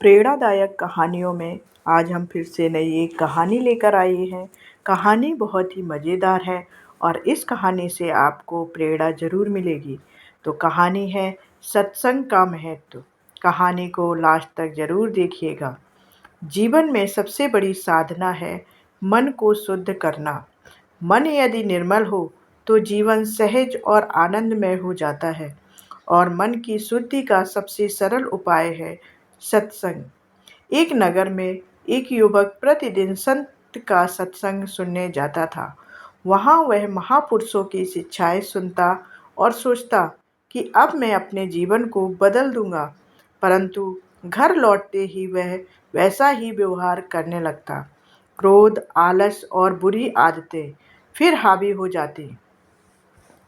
प्रेरणादायक कहानियों में आज हम फिर से नई एक कहानी लेकर आए हैं। कहानी बहुत ही मज़ेदार है और इस कहानी से आपको प्रेरणा ज़रूर मिलेगी। तो कहानी है सत्संग का महत्व। कहानी को लास्ट तक ज़रूर देखिएगा। जीवन में सबसे बड़ी साधना है मन को शुद्ध करना। मन यदि निर्मल हो तो जीवन सहज और आनंदमय हो जाता है और मन की शुद्धि का सबसे सरल उपाय है सत्संग। एक नगर में एक युवक प्रतिदिन संत का सत्संग सुनने जाता था। वहाँ वह महापुरुषों की शिक्षाएं सुनता और सोचता कि अब मैं अपने जीवन को बदल दूंगा, परंतु घर लौटते ही वह वैसा ही व्यवहार करने लगता। क्रोध, आलस और बुरी आदतें फिर हावी हो जाती।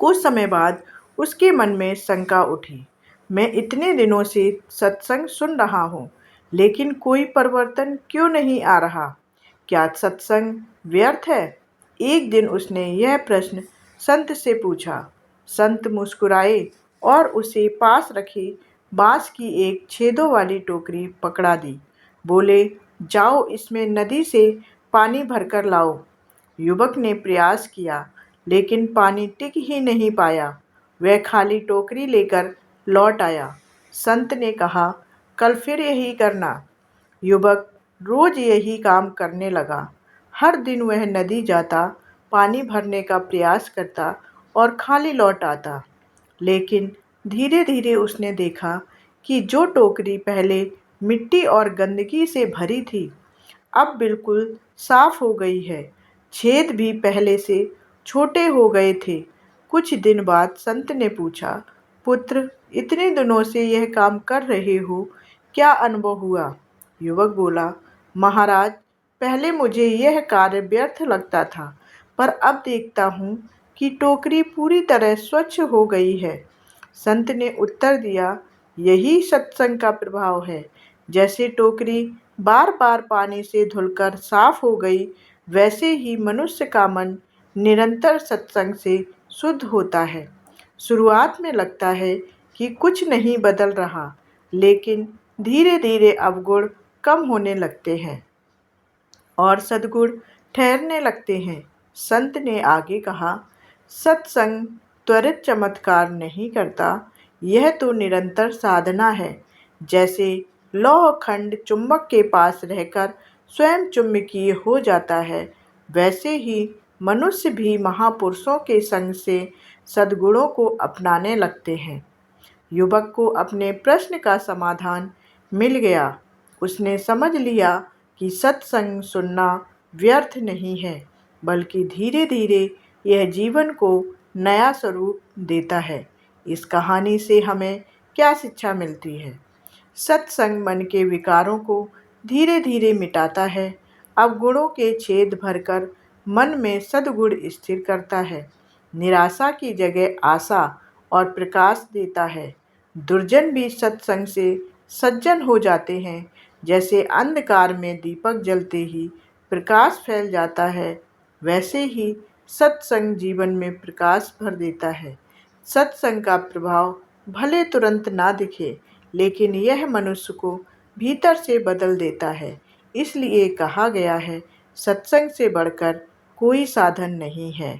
कुछ समय बाद उसके मन में शंका उठी। मैं इतने दिनों से सत्संग सुन रहा हूँ, लेकिन कोई परिवर्तन क्यों नहीं आ रहा? क्या सत्संग व्यर्थ है? एक दिन उसने यह प्रश्न संत से पूछा। संत मुस्कुराए और उसे पास रखी बांस की एक छेदों वाली टोकरी पकड़ा दी। बोले, जाओ इसमें नदी से पानी भरकर लाओ। युवक ने प्रयास किया, लेकिन पानी टिक ही नहीं पाया। वह खाली टोकरी लेकर लौट आया। संत ने कहा, कल फिर यही करना। युवक रोज यही काम करने लगा। हर दिन वह नदी जाता, पानी भरने का प्रयास करता और खाली लौट आता। लेकिन धीरे धीरे उसने देखा कि जो टोकरी पहले मिट्टी और गंदगी से भरी थी, अब बिल्कुल साफ हो गई है। छेद भी पहले से छोटे हो गए थे। कुछ दिन बाद संत ने पूछा, पुत्र, इतने दिनों से यह काम कर रहे हो, क्या अनुभव हुआ? युवक बोला, महाराज, पहले मुझे यह कार्य व्यर्थ लगता था, पर अब देखता हूँ कि टोकरी पूरी तरह स्वच्छ हो गई है। संत ने उत्तर दिया, यही सत्संग का प्रभाव है। जैसे टोकरी बार बार पानी से धुलकर साफ हो गई, वैसे ही मनुष्य का मन निरंतर सत्संग से शुद्ध होता है। शुरुआत में लगता है कि कुछ नहीं बदल रहा, लेकिन धीरे धीरे अवगुण कम होने लगते हैं और सद्गुण ठहरने लगते हैं। संत ने आगे कहा, सत्संग त्वरित चमत्कार नहीं करता, यह तो निरंतर साधना है। जैसे लौह खंड चुंबक के पास रहकर स्वयं चुंबकीय हो जाता है, वैसे ही मनुष्य भी महापुरुषों के संग से सद्गुणों को अपनाने लगते हैं। युवक को अपने प्रश्न का समाधान मिल गया। उसने समझ लिया कि सत्संग सुनना व्यर्थ नहीं है, बल्कि धीरे धीरे यह जीवन को नया स्वरूप देता है। इस कहानी से हमें क्या शिक्षा मिलती है? सत्संग मन के विकारों को धीरे धीरे मिटाता है, अवगुणों के छेद भरकर मन में सद्गुण स्थिर करता है, निराशा की जगह आशा और प्रकाश देता है। दुर्जन भी सत्संग से सज्जन हो जाते हैं। जैसे अंधकार में दीपक जलते ही प्रकाश फैल जाता है, वैसे ही सत्संग जीवन में प्रकाश भर देता है। सत्संग का प्रभाव भले तुरंत ना दिखे, लेकिन यह मनुष्य को भीतर से बदल देता है। इसलिए कहा गया है, सत्संग से बढ़कर कोई साधन नहीं है।